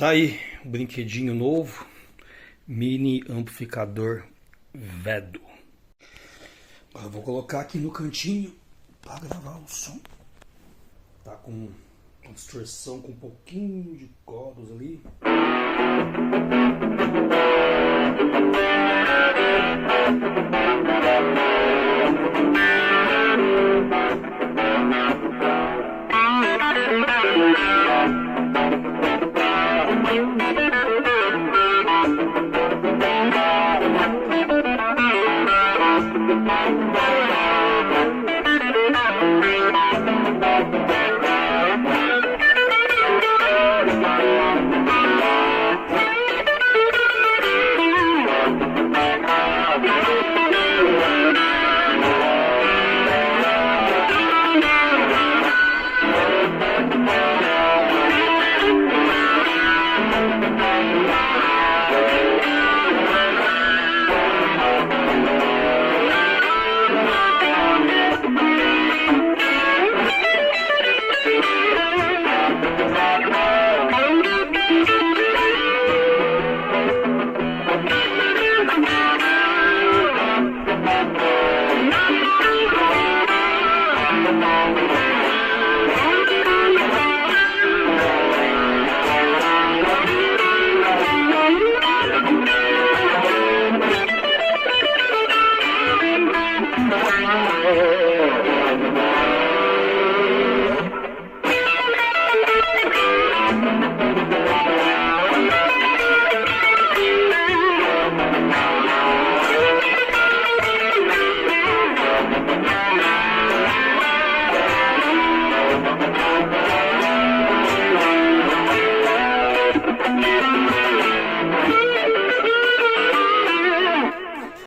Tá aí o brinquedinho novo, mini amplificador Vedo. Agora eu vou colocar aqui no cantinho para gravar o som. Tá com uma distorção com um pouquinho de cordas ali.